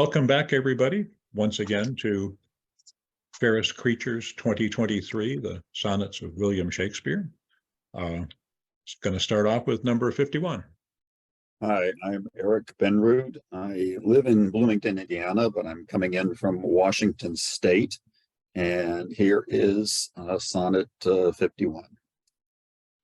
Welcome back, everybody, once again to Fairest Creatures 2023, the Sonnets of William Shakespeare. It's going to start off with number 51. Hi, I'm Eric Benrud. I live in Bloomington, Indiana, but I'm coming in from Washington State. And here is Sonnet 51.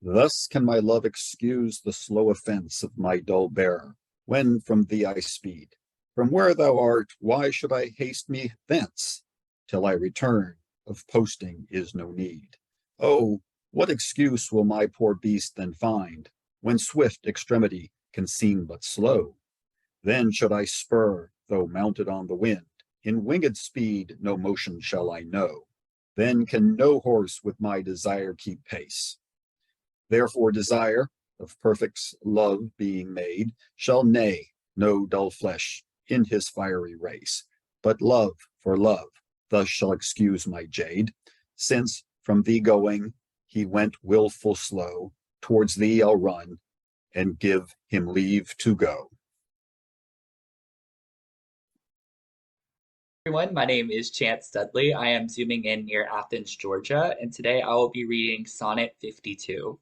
Thus can my love excuse the slow offense of my dull bearer, when from thee I speed. From where thou art, why should I haste me thence? Till I return, of posting is no need. Oh, what excuse will my poor beast then find, when swift extremity can seem but slow? Then should I spur, though mounted on the wind, in winged speed no motion shall I know. Then can no horse with my desire keep pace. Therefore desire, of perfect love being made, shall neigh no dull flesh in his fiery race, but love for love thus shall excuse my jade, since from thee going he went willful slow, towards thee I'll run, and give him leave to go. Everyone, my name is Dudley. I am zooming in near Athens, Georgia, and today I will be reading Sonnet 52.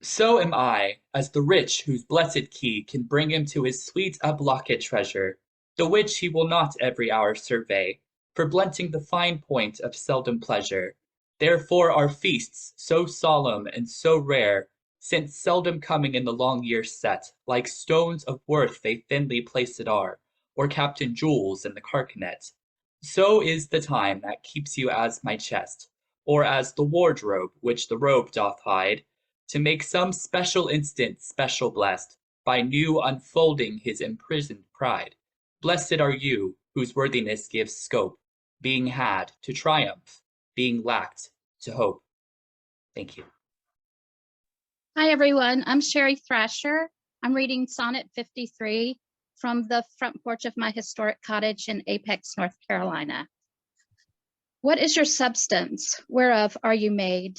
So am I, as the rich whose blessed key can bring him to his sweet unlocked treasure, the which he will not every hour survey, for blunting the fine point of seldom pleasure. Therefore are feasts so solemn and so rare, since seldom coming in the long year's set, like stones of worth they thinly placed are, or Captain Jewels in the carcanet. So is the time that keeps you as my chest, or as the wardrobe which the robe doth hide, to make some special instant special blessed, by new unfolding his imprisoned pride. Blessed are you, whose worthiness gives scope, being had, to triumph, being lacked, to hope. Thank you. Hi, everyone. I'm Sherry Thrasher. I'm reading Sonnet 53 from the front porch of my historic cottage in Apex, North Carolina. What is your substance? Whereof are you made?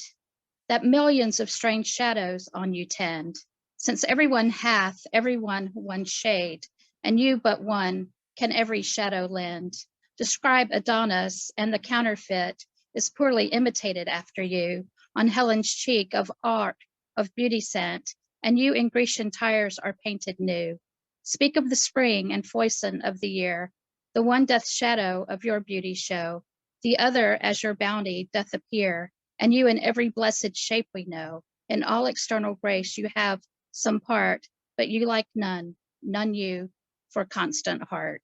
That millions of strange shadows on you tend, since everyone hath everyone one shade, and you but one can every shadow lend. Describe Adonis, and the counterfeit is poorly imitated after you, on Helen's cheek of art, of beauty scent, and you in Grecian tires are painted new. Speak of the spring and foison of the year, the one doth shadow of your beauty show, the other as your bounty doth appear, and you in every blessed shape we know. In all external grace you have some part, but you like none, none you, for constant heart.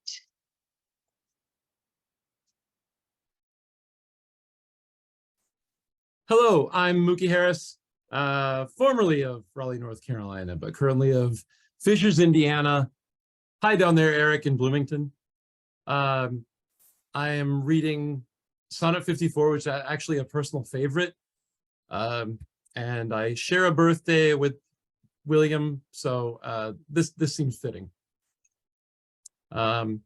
Hello, I'm Mookie Harris, formerly of Raleigh, North Carolina, but currently of Fishers, Indiana. Hi down there, Eric in Bloomington. I am reading Sonnet 54, which is actually a personal favorite. And I share a birthday with William, so this seems fitting. And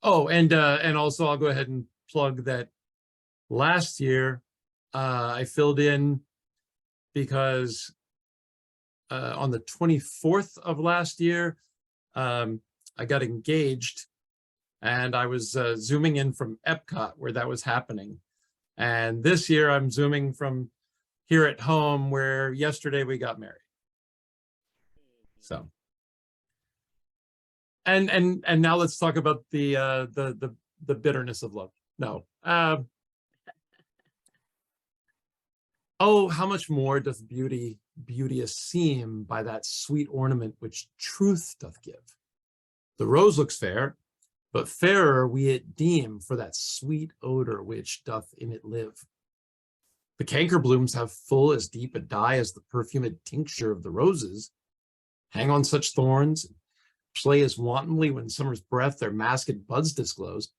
also I'll go ahead and plug that last year I filled in because on the 24th of last year, I got engaged, and I was zooming in from Epcot where that was happening. And this year I'm zooming from here at home where yesterday we got married. So, and now let's talk about the bitterness of love. No. Oh, how much more doth beauteous seem by that sweet ornament which truth doth give. The rose looks fair, but fairer we it deem for that sweet odor which doth in it live. The canker blooms have full as deep a dye as the perfumed tincture of the roses, hang on such thorns, and play as wantonly when summer's breath their masked buds disclose,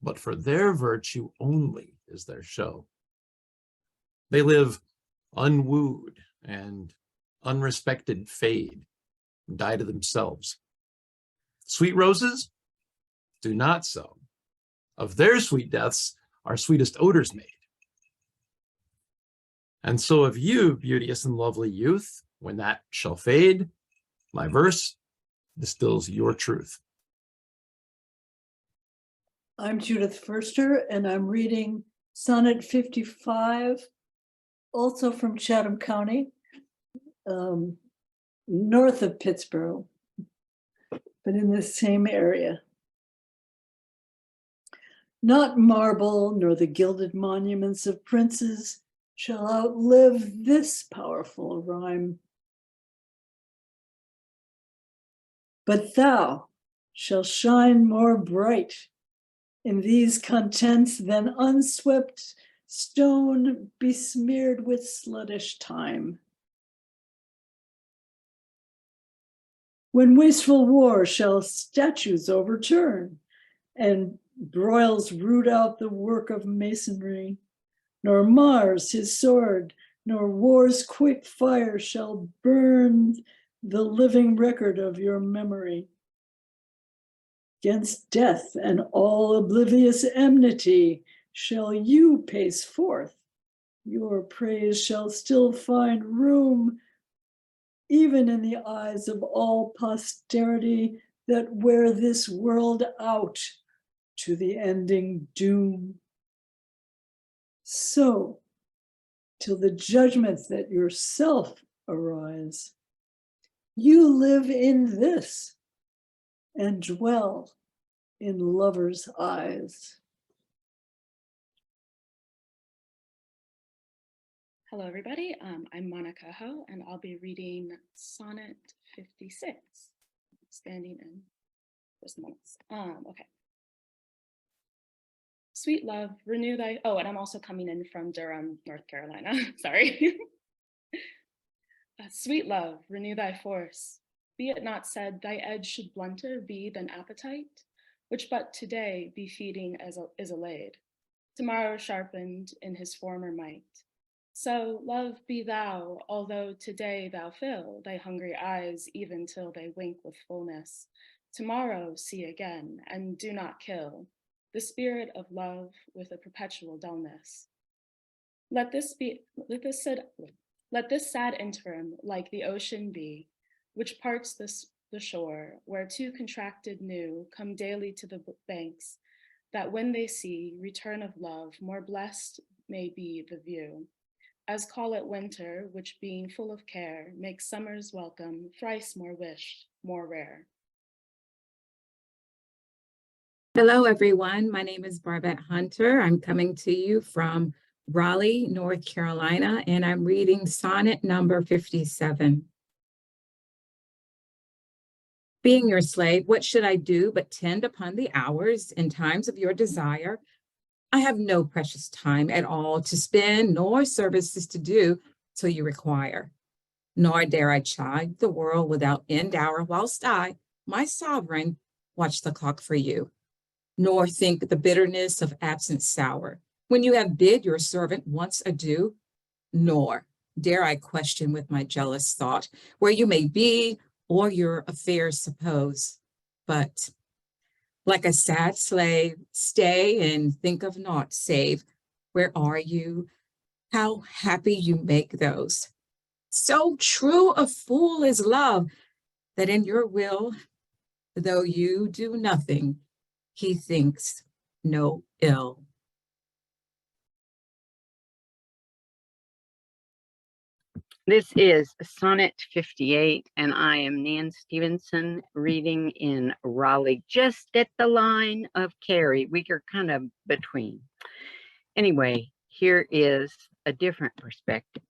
but for their virtue only is their show. They live unwooed and unrespected fade, and die to themselves. Sweet roses do not so. Of their sweet deaths are sweetest odors made. And so of you, beauteous and lovely youth, when that shall fade, my verse distills your truth. I'm Judith Ferster, and I'm reading Sonnet 55, also from Chatham County, north of Pittsburgh, but in the same area. Not marble nor the gilded monuments of princes shall outlive this powerful rhyme. But thou shalt shine more bright in these contents than unswept stone besmeared with sluttish time. When wasteful war shall statues overturn, and broils root out the work of masonry, nor Mars his sword, nor war's quick fire shall burn the living record of your memory. 'Gainst death and all oblivious enmity shall you pace forth. Your praise shall still find room, even in the eyes of all posterity that wear this world out to the ending doom. So, till the judgment that yourself arise, you live in this and dwell in lovers' eyes. Hello, everybody. I'm Monica Ho, and I'll be reading Sonnet 56. Standing in just moments. Okay. Sweet love, renew thy. Oh, and I'm also coming in from Durham, North Carolina. Sorry. Sweet love, renew thy force. Be it not said, thy edge should blunter be than appetite, which but today be feeding as is allayed, tomorrow sharpened in his former might. So love be thou, although today thou fill thy hungry eyes even till they wink with fullness. Tomorrow see again, and do not kill the spirit of love with a perpetual dullness. Let this sad interim like the ocean be, which parts the shore, where two contracted new come daily to the banks, that when they see return of love, more blessed may be the view. As call it winter, which being full of care, makes summer's welcome thrice more wished, more rare. Hello, everyone. My name is Barbette Hunter. I'm coming to you from Raleigh, North Carolina, and I'm reading sonnet number 57. Being your slave, what should I do but tend upon the hours in times of your desire? I have no precious time at all to spend, nor services to do till you require. Nor dare I chide the world without end hour, whilst I, my sovereign, watch the clock for you. Nor think the bitterness of absence sour, when you have bid your servant once adieu. Nor dare I question with my jealous thought where you may be or your affairs suppose. But like a sad slave, stay and think of naught save, where are you? How happy you make those. So true a fool is love, that in your will, though you do nothing, he thinks no ill. This is Sonnet 58, and I am Nan Stephenson, reading in Raleigh, just at the line of Cary. We are kind of between. Anyway, here is a different perspective.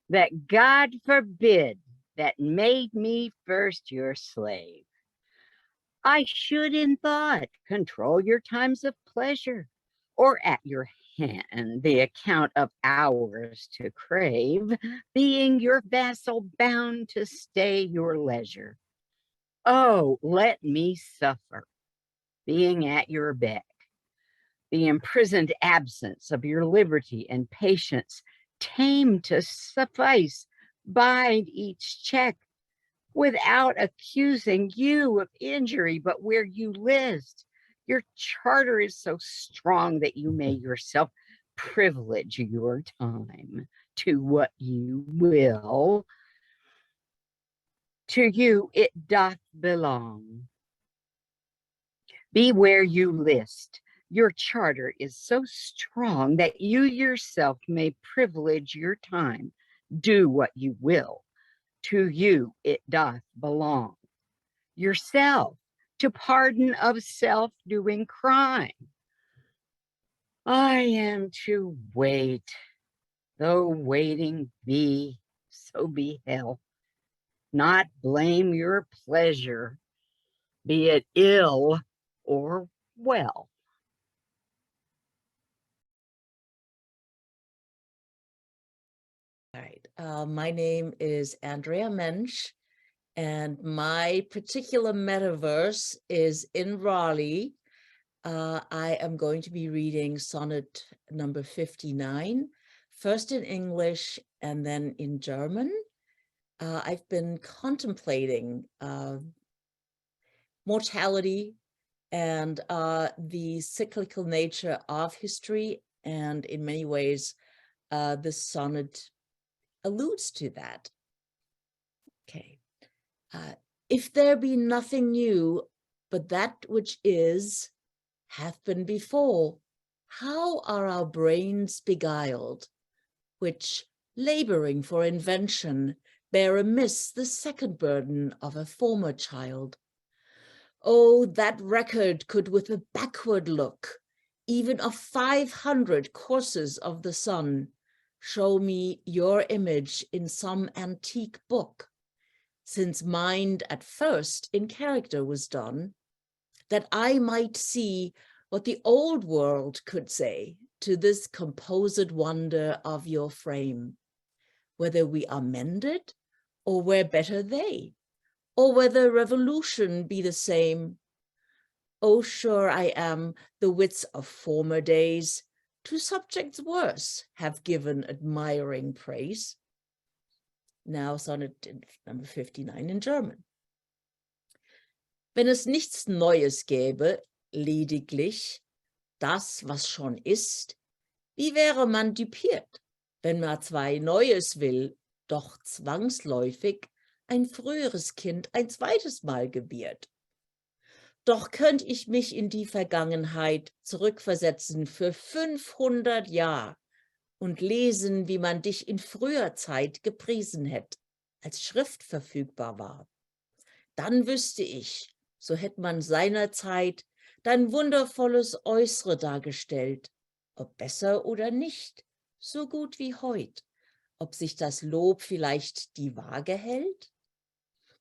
That God forbid that made me first your slave. I should in thought control your times of pleasure, or at your hand the account of hours to crave, being your vassal bound to stay your leisure. Oh, let me suffer, being at your beck, the imprisoned absence of your liberty and patience, tame to suffice, bind each check, without accusing you of injury, but where you list. Your charter is so strong that you may yourself privilege your time to what you will. To you it doth belong. Be where you list. Your charter is so strong that you yourself may privilege your time. Do what you will. To you it doth belong. Yourself, to pardon of self-doing crime. I am to wait, though waiting be, so be hell. Not blame your pleasure, be it ill or well. All right. My name is Andrea Mensch, and my particular metaverse is in Raleigh. I am going to be reading sonnet number 59, first in English and then in German. I've been contemplating mortality and the cyclical nature of history, and in many ways, this sonnet alludes to that. Okay. If there be nothing new, but that which is, hath been before, how are our brains beguiled, which, laboring for invention, bear amiss the second burden of a former child? Oh, that record could with a backward look, even of 500 courses of the sun, show me your image in some antique book, since mind at first in character was done, that I might see what the old world could say to this composed wonder of your frame, whether we are mended, or were better they, or whether revolution be the same. Oh, sure I am the wits of former days, to subjects worse have given admiring praise. Now sonnet number 59 in German. Wenn es nichts Neues gäbe, lediglich das, was schon ist, wie wäre man düpiert, wenn man zwei Neues will, doch zwangsläufig ein früheres Kind ein zweites Mal gebiert? Doch könnt ich mich in die Vergangenheit zurückversetzen für 500 Jahre und lesen, wie man dich in früher Zeit gepriesen hätte, als Schrift verfügbar war. Dann wüsste ich, so hätte man seinerzeit dein wundervolles Äußere dargestellt, ob besser oder nicht, so gut wie heut, ob sich das Lob vielleicht die Waage hält?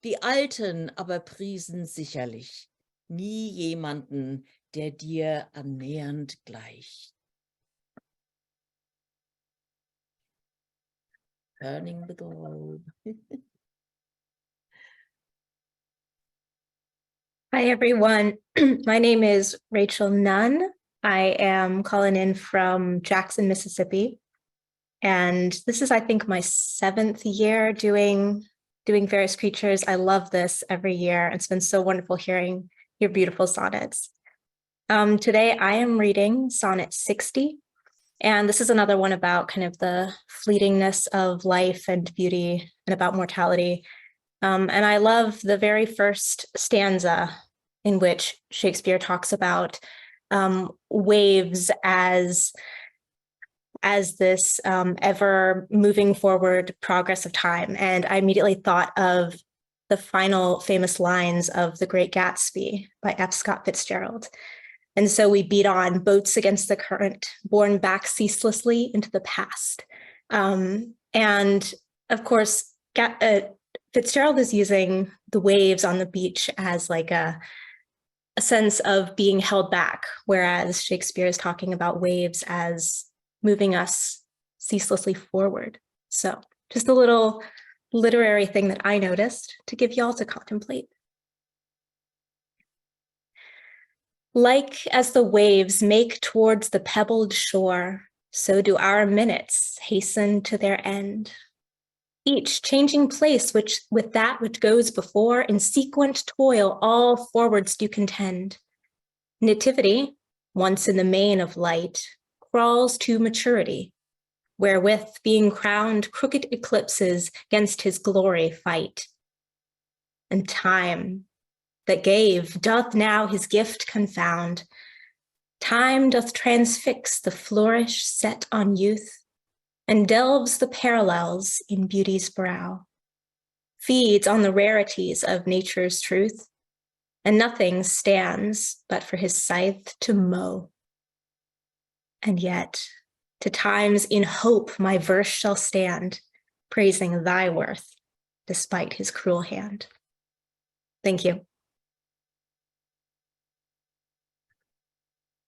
Die Alten aber priesen sicherlich nie jemanden, der dir annähernd gleicht. Turning the globe. Hi, everyone. My name is Rachel Nunn. I am calling in from Jackson, Mississippi. And this is, I think, my 7th year doing Fairest Creatures. I love this every year. It's been so wonderful hearing your beautiful sonnets. Today, I am reading Sonnet 60. And this is another one about kind of the fleetingness of life and beauty and about mortality. And I love the very first stanza in which Shakespeare talks about waves as this ever moving forward progress of time. And I immediately thought of the final famous lines of The Great Gatsby by F. Scott Fitzgerald. And so we beat on boats against the current, borne back ceaselessly into the past. And of course, Fitzgerald is using the waves on the beach as like a sense of being held back, whereas Shakespeare is talking about waves as moving us ceaselessly forward. So just a little literary thing that I noticed to give y'all to contemplate. Like as the waves make towards the pebbled shore, so do our minutes hasten to their end. Each changing place which with that which goes before, in sequent toil all forwards do contend. Nativity, once in the main of light, crawls to maturity, wherewith being crowned crooked eclipses 'gainst his glory fight. And time, that gave doth now his gift confound. Time doth transfix the flourish set on youth, and delves the parallels in beauty's brow, feeds on the rarities of nature's truth, and nothing stands but for his scythe to mow. And yet, to times in hope my verse shall stand, praising thy worth, despite his cruel hand. Thank you.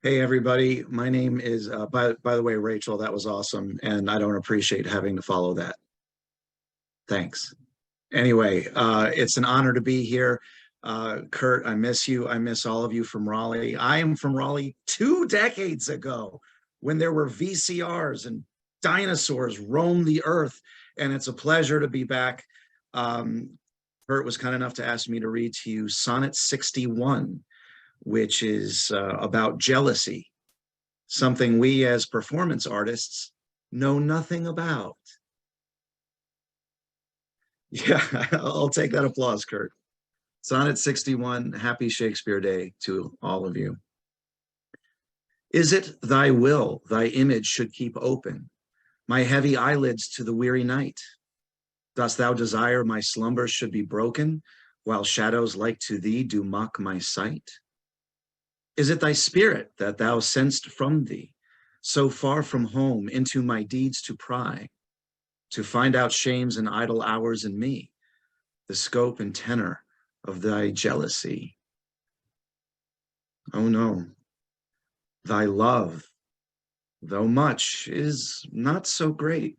Hey, everybody. My name is, by the way, Rachel, that was awesome. And I don't appreciate having to follow that. Thanks. Anyway, it's an honor to be here. Kurt, I miss you. I miss all of you from Raleigh. I am from Raleigh 2 decades ago when there were VCRs and dinosaurs roamed the earth. And it's a pleasure to be back. Kurt was kind enough to ask me to read to you Sonnet 61, which is about jealousy, something we as performance artists know nothing about. Yeah, I'll take that applause, Kurt. Sonnet 61, happy Shakespeare Day to all of you. Is it thy will thy image should keep open, my heavy eyelids to the weary night? Dost thou desire my slumbers should be broken, while shadows like to thee do mock my sight? Is it thy spirit that thou sent'st from thee, so far from home into my deeds to pry, to find out shames and idle hours in me, the scope and tenor of thy jealousy? Oh no, thy love, though much, is not so great.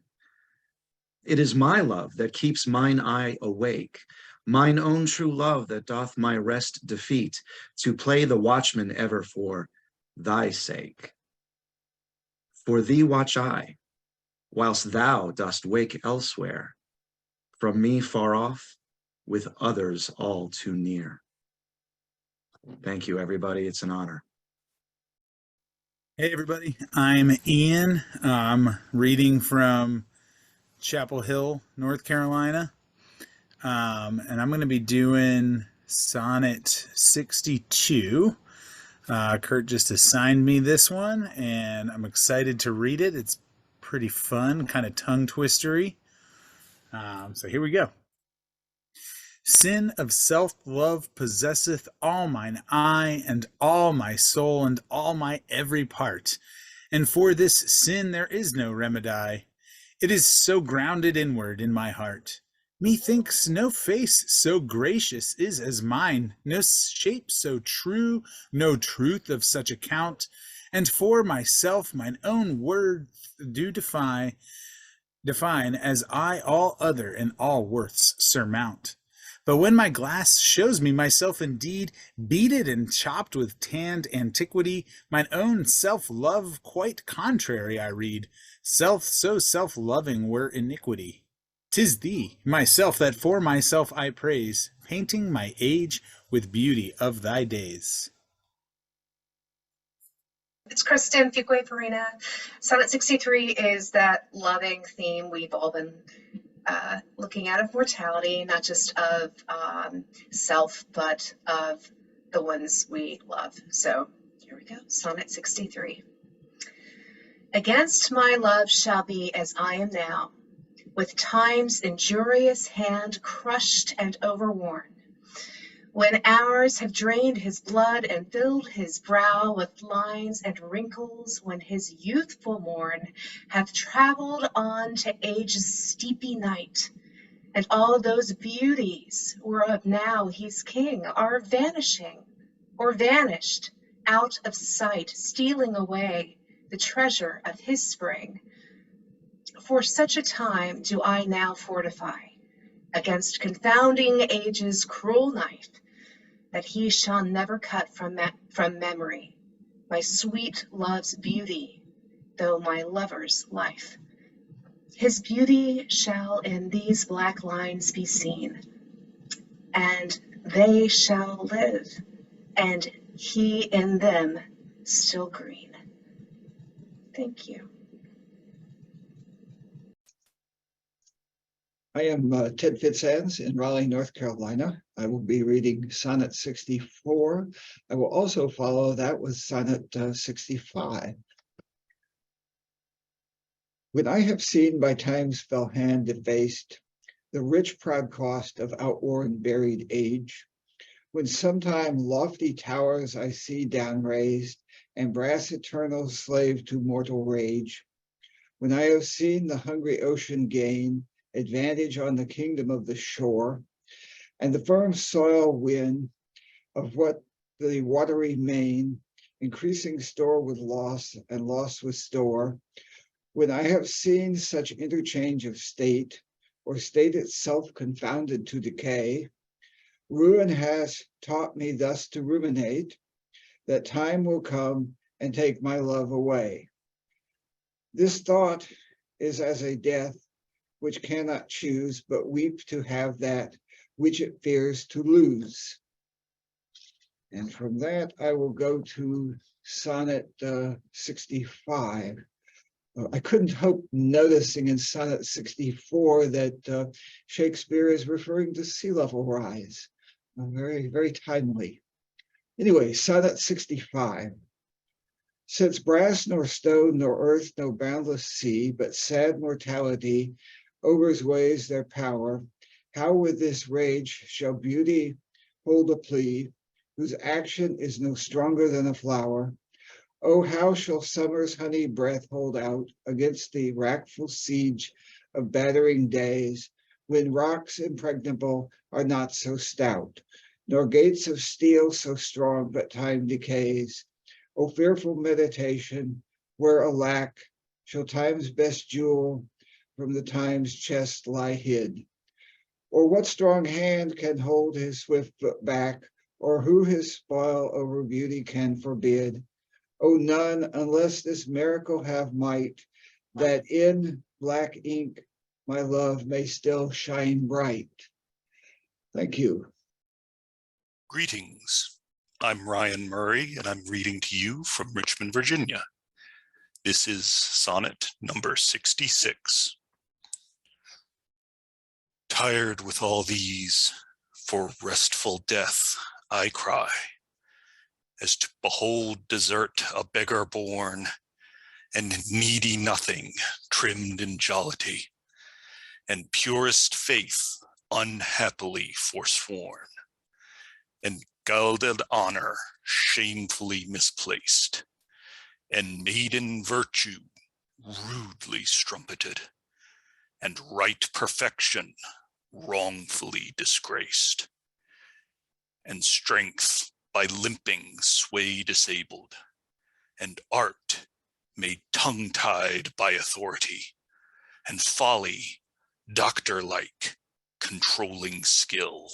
It is my love that keeps mine eye awake, mine own true love that doth my rest defeat, to play the watchman ever for thy sake. For thee watch I, whilst thou dost wake elsewhere, from me far off, with others all too near. Thank you, everybody. It's an honor. Hey, everybody. I'm Ian. I'm reading from Chapel Hill, North Carolina. And I'm going to be doing Sonnet 62. Kurt just assigned me this one, and I'm excited to read it. It's pretty fun, kind of tongue-twistery. So here we go. Sin of self-love possesseth all mine eye, and all my soul, and all my every part. And for this sin there is no remedy. It is so grounded inward in my heart. Methinks no face so gracious is as mine, no shape so true, no truth of such account. And for myself mine own words do define, as I all other and all worths surmount. But when my glass shows me myself indeed, beaded and chopped with tanned antiquity, mine own self-love quite contrary I read. Self so self-loving were iniquity. 'Tis thee, myself, that for myself I praise, painting my age with beauty of thy days. It's Kristin, Fuquay Farina. Sonnet 63 is that loving theme we've all been looking at, of mortality, not just of self, but of the ones we love. So here we go, Sonnet 63. Against my love shall be as I am now, with time's injurious hand crushed and overworn. When hours have drained his blood and filled his brow with lines and wrinkles, when his youthful morn hath travelled on to age's steepy night, and all those beauties whereof now he's king are vanishing, or vanished out of sight, stealing away the treasure of his spring. For such a time do I now fortify against confounding age's cruel knife, that he shall never cut from memory my sweet love's beauty, though my lover's life. His beauty shall in these black lines be seen, and they shall live, and he in them still green. Thank you. I am Ted Feitshans in Raleigh, North Carolina. I will be reading Sonnet 64. I will also follow that with Sonnet 65. When I have seen by time's fell hand defaced the rich proud cost of outworn buried age, when sometime lofty towers I see down raised and brass eternal slave to mortal rage, when I have seen the hungry ocean gain advantage on the kingdom of the shore, and the firm soil win of what the watery main, increasing store with loss and loss with store, when I have seen such interchange of state, or state itself confounded to decay, ruin has taught me thus to ruminate, that time will come and take my love away. This thought is as a death which cannot choose, but weep to have that which it fears to lose. And from that, I will go to Sonnet 65. I couldn't help noticing in Sonnet 64 that Shakespeare is referring to sea level rise. Very, very timely. Anyway, Sonnet 65. Since brass nor stone nor earth no boundless sea, but sad mortality oversways their power, how with this rage shall beauty hold a plea, whose action is no stronger than a flower? Oh, how shall summer's honey breath hold out against the wrackful siege of battering days, when rocks impregnable are not so stout, nor gates of steel so strong, but time decays. O fearful meditation, where alack shall time's best jewel from the time's chest lie hid? Or what strong hand can hold his swift foot back, or who his spoil over beauty can forbid? O none, unless this miracle have might, that in black ink my love may still shine bright. Thank you. Greetings. I'm Ryan Murray, and I'm reading to you from Richmond, Virginia. This is sonnet number 66. Tired with all these, for restful death I cry, as to behold desert a beggar born, and needy nothing trimmed in jollity, and purest faith unhappily forsworn, and gilded honor shamefully misplaced, and maiden virtue rudely strumpeted, and right perfection wrongfully disgraced, and strength by limping sway disabled, and art made tongue-tied by authority, and folly doctor-like controlling skill,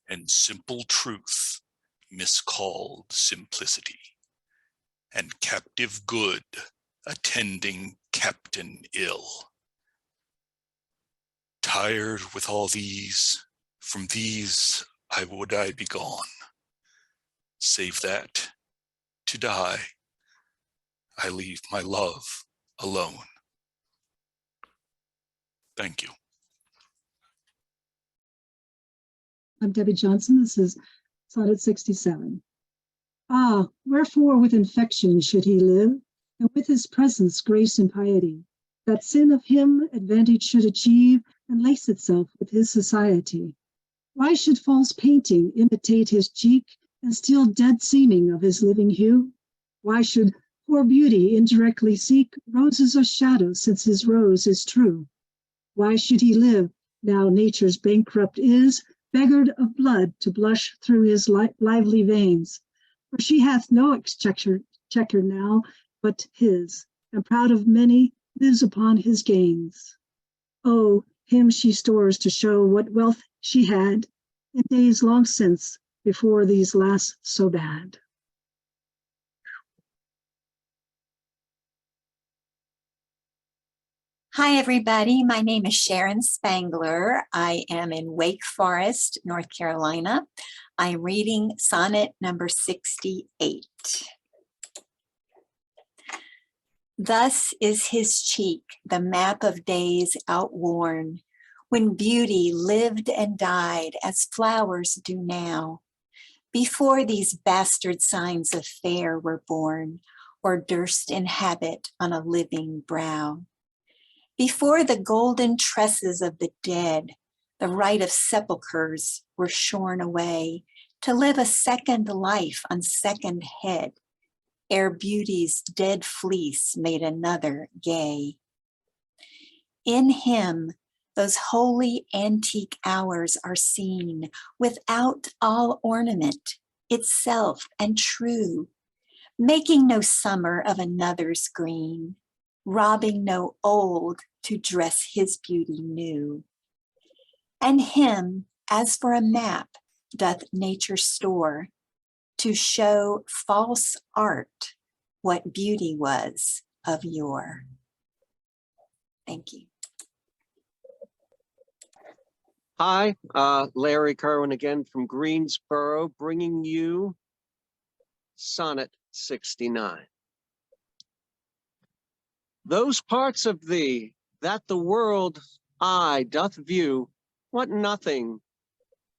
and simple truth miscalled simplicity, and captive good attending captain ill. Tired with all these, from these I would I be gone, save that, to die, I leave my love alone. Thank you. I'm Debbie Johnson. This is Sonnet 67. Ah, wherefore with infection should he live, and with his presence grace and piety, that sin of him advantage should achieve, and lace itself with his society? Why should false painting imitate his cheek, and steal dead seeming of his living hue? Why should poor beauty indirectly seek roses or shadows, since his rose is true? Why should he live, now nature's bankrupt is, beggared of blood to blush through his lively veins? For she hath no exchequer now but his, and proud of many lives upon his gains. Oh, him she stores to show what wealth she had in days long since, before these last so bad. Hi, everybody. My name is Sharon Spangler. I am in Wake Forest, North Carolina. I'm reading sonnet number 68. Thus is his cheek, the map of days outworn, when beauty lived and died as flowers do now, before these bastard signs of fair were born, or durst inhabit on a living brow. Before the golden tresses of the dead, the rite of sepulchres were shorn away, to live a second life on second head, ere beauty's dead fleece made another gay. In him, those holy antique hours are seen, without all ornament, itself and true, making no summer of another's green, robbing no old to dress his beauty new. And him, as for a map, doth nature store, to show false art what beauty was of yore. Thank you. Hi, Larry Kirwan again from Greensboro, bringing you Sonnet 69. Those parts of thee that the world eye doth view, what nothing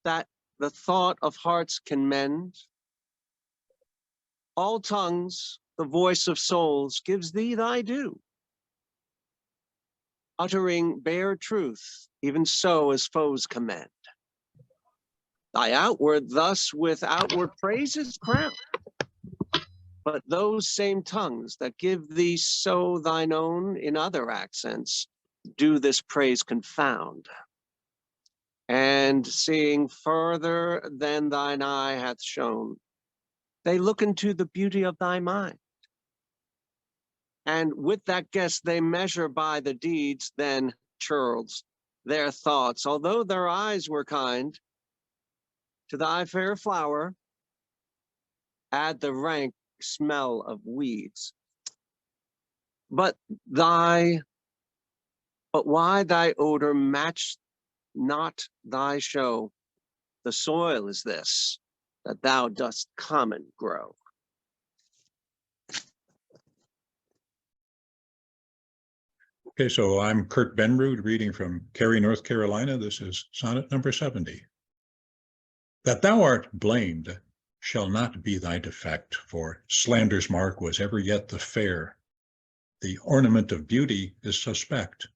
that the thought of hearts can mend. All tongues, the voice of souls, gives thee thy due, uttering bare truth, even so as foes commend. Thy outward thus with outward praise is crowned, but those same tongues that give thee so thine own in other accents do this praise confound. And seeing further than thine eye hath shown, they look into the beauty of thy mind. And with that guess they measure by the deeds, then churls their thoughts, although their eyes were kind. To thy fair flower add the rank smell of weeds. But why thy odor match not thy show? The soil is this, that thou dost common grow. Okay, so I'm Kurt Benrud, reading from Cary, North Carolina. This is sonnet number 70. That thou art blamed shall not be thy defect, for slander's mark was ever yet the fair. The ornament of beauty is suspect,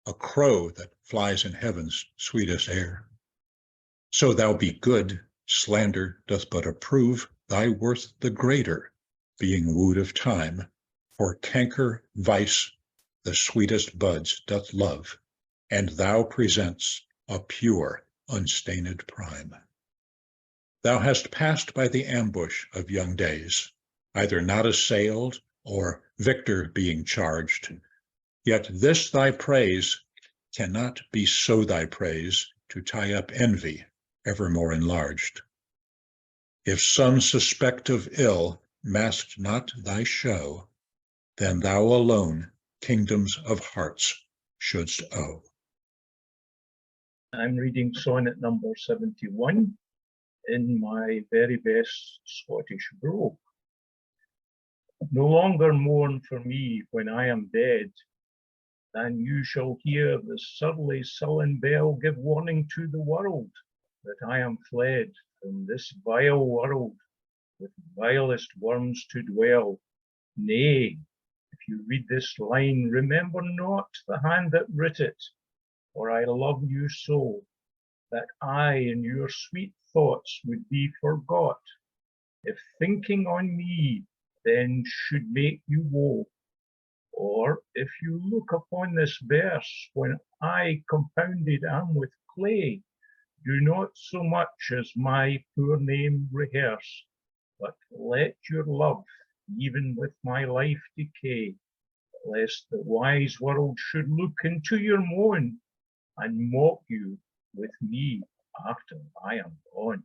a crow that flies in heaven's sweetest air. So thou be good, slander doth but approve thy worth the greater, being wooed of time, for canker, vice, the sweetest buds doth love, and thou presents a pure, unstained prime. Thou hast passed by the ambush of young days, either not assailed or victor being charged, yet this thy praise cannot be so thy praise to tie up envy evermore enlarged. If some suspect of ill masked not thy show, then thou alone kingdoms of hearts shouldst owe. I'm reading sonnet number 71 in my very best Scottish brogue. No longer mourn for me when I am dead, than you shall hear the surly sullen bell give warning to the world that I am fled from this vile world, with vilest worms to dwell. Nay, if you read this line, remember not the hand that writ it, for I love you so, that I in your sweet thoughts would be forgot, if thinking on me then should make you woe. Or if you look upon this verse, when I compounded am with clay, do not so much as my poor name rehearse, but let your love even with my life decay, lest the wise world should look into your moan, and mock you with me after I am gone.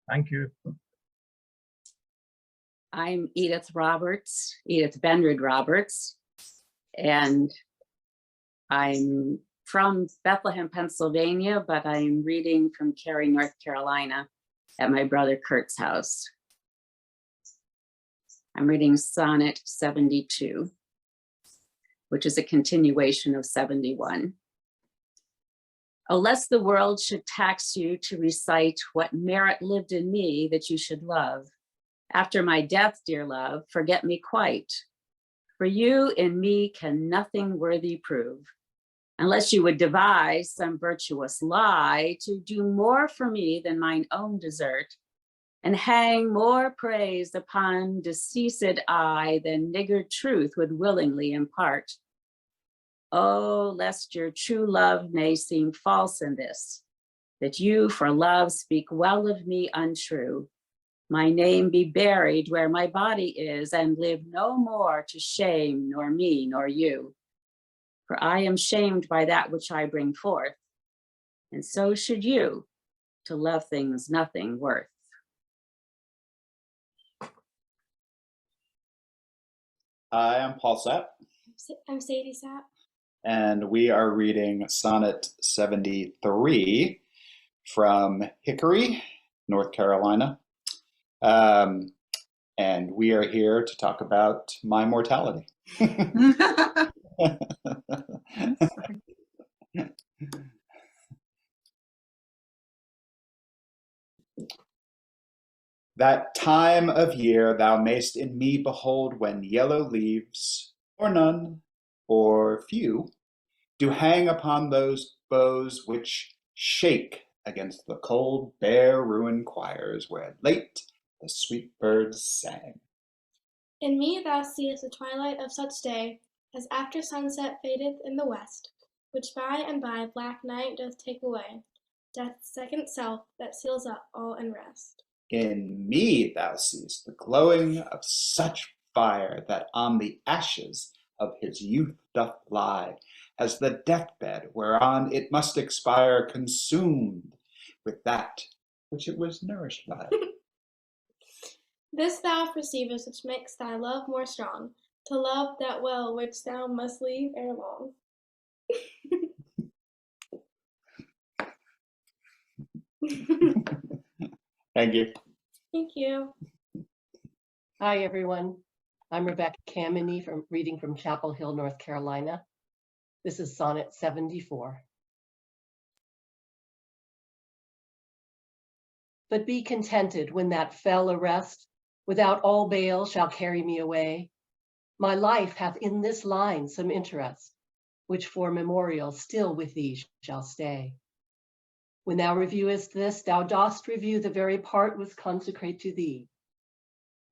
Thank you. I'm Edith Benrud Roberts, and I'm from Bethlehem, Pennsylvania, but I'm reading from Cary, North Carolina at my brother Kurt's house. I'm reading sonnet 72, which is a continuation of 71. Oh, lest the world should tax you to recite what merit lived in me that you should love. After my death, dear love, forget me quite. For you in me can nothing worthy prove, unless you would devise some virtuous lie to do more for me than mine own desert, and hang more praise upon deceased I than niggard truth would willingly impart. Oh, lest your true love may seem false in this, that you for love speak well of me untrue. My name be buried where my body is, and live no more to shame nor me nor you. For I am shamed by that which I bring forth, and so should you, to love things nothing worth. Hi, I'm Paul Sapp. I'm Sadie Sapp. And we are reading Sonnet 73 from Hickory, North Carolina. And we are here to talk about my mortality. That time of year thou mayst in me behold, when yellow leaves, or none, or few, do hang upon those boughs which shake against the cold, bare, ruined choirs, where late the sweet birds sang. In me thou seest the twilight of such day, as after sunset fadeth in the west, which by and by black night doth take away, death's second self that seals up all unrest. In me thou seest the glowing of such fire, that on the ashes of his youth doth lie, as the deathbed whereon it must expire, consumed with that which it was nourished by. This thou perceivest, which makes thy love more strong, to love that well which thou must leave ere long. Thank you. Thank you. Hi, everyone. I'm Rebecca Kameny from reading from Chapel Hill, North Carolina. This is Sonnet 74. But be contented when that fell arrest, without all bail, shall carry me away. My life hath in this line some interest, which for memorial still with thee shall stay. When thou reviewest this, thou dost review the very part was consecrate to thee.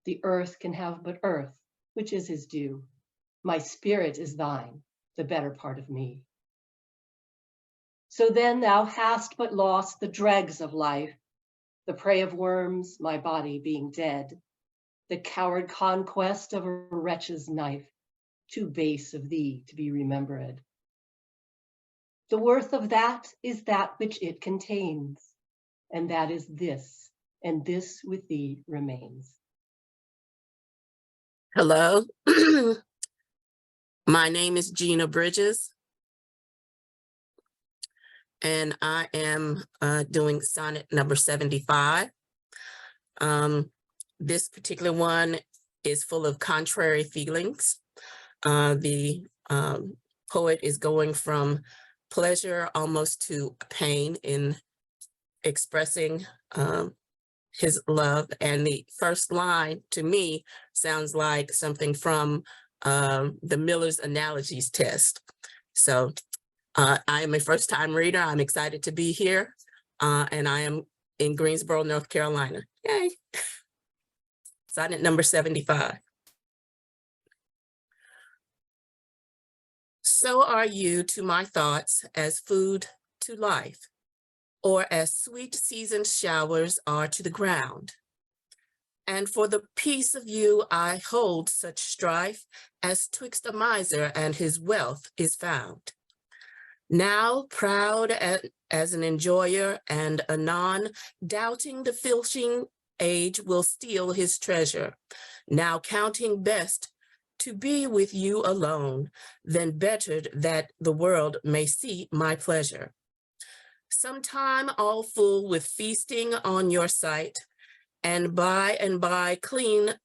The earth can have but earth, which is his due. My spirit is thine, the better part of me. So then thou hast but lost the dregs of life, the prey of worms, my body being dead, the coward conquest of a wretch's knife, too base of thee to be remembered. The worth of that is that which it contains, and that is this, and this with thee remains. Hello, my name is Jeanna Bridges, and I am doing sonnet number 75. This particular one is full of contrary feelings. The poet is going from pleasure almost to pain in expressing his love. And the first line to me sounds like something from the Miller's Analogies test. So I am a first-time reader. I'm excited to be here. And I am in Greensboro, North Carolina. Yay. Sonnet number 75. So are you to my thoughts as food to life, or as sweet seasoned showers are to the ground. And for the peace of you I hold such strife as twixt a miser and his wealth is found. Now proud as an enjoyer, and anon doubting the filching age will steal his treasure, now counting best to be with you alone, then bettered that the world may see my pleasure. Sometime all full with feasting on your sight, and by clean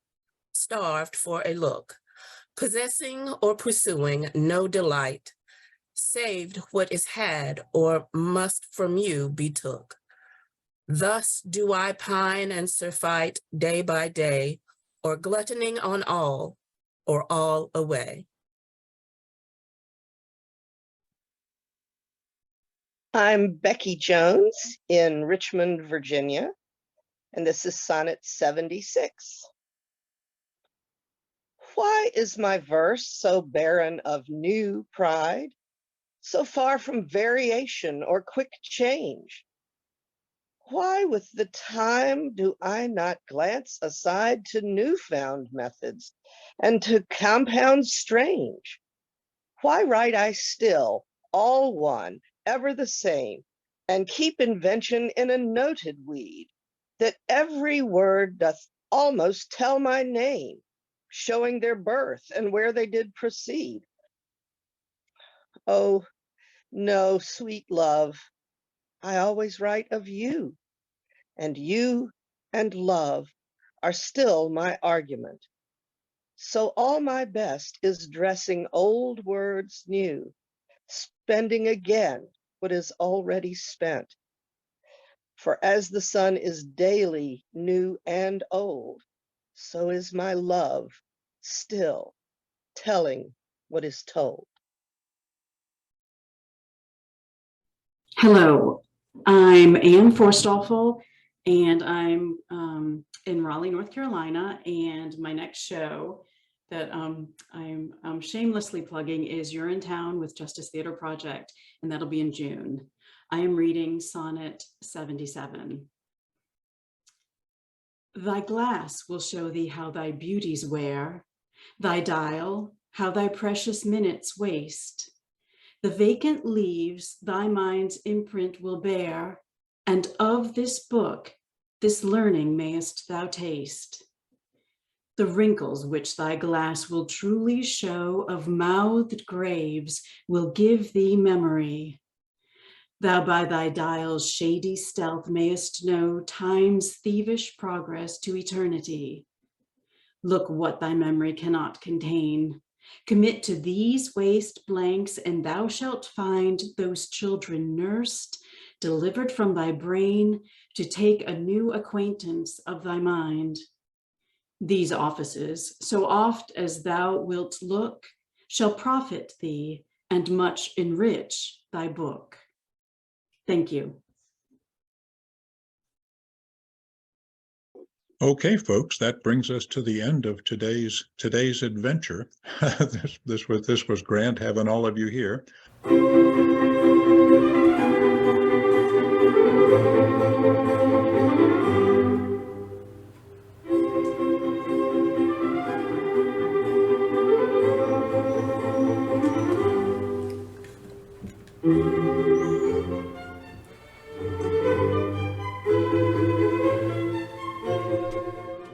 starved for a look, possessing or pursuing no delight, saved what is had or must from you be took. Thus do I pine and surfeit day by day, or gluttoning on all, or all away. I'm Becki Jones in Richmond, Virginia, and this is Sonnet 76. Why is my verse so barren of new pride, so far from variation or quick change? Why with the time do I not glance aside to newfound methods and to compounds strange? Why write I still, all one, ever the same, and keep invention in a noted weed, that every word doth almost tell my name, showing their birth and where they did proceed? Oh, no, sweet love, I always write of you, and you and love are still my argument. So all my best is dressing old words new, spending again what is already spent. For as the sun is daily new and old, so is my love still telling what is told. Hello, I'm Ann Forsthoefel, and I'm in Raleigh, North Carolina, and my next show that I'm shamelessly plugging is You're in Town with Justice Theater Project, and that'll be in June. I am reading Sonnet 77. Thy glass will show thee how thy beauties wear, thy dial, how thy precious minutes waste. The vacant leaves thy mind's imprint will bear, and of this book, this learning mayest thou taste. The wrinkles which thy glass will truly show of mouthed graves will give thee memory. Thou by thy dial's shady stealth mayest know time's thievish progress to eternity. Look what thy memory cannot contain. Commit to these waste blanks, and thou shalt find those children nursed, delivered from thy brain, to take a new acquaintance of thy mind. These offices, so oft as thou wilt look, shall profit thee and much enrich thy book. Thank you. Okay, folks, that brings us to the end of today's adventure. This was grand having all of you here.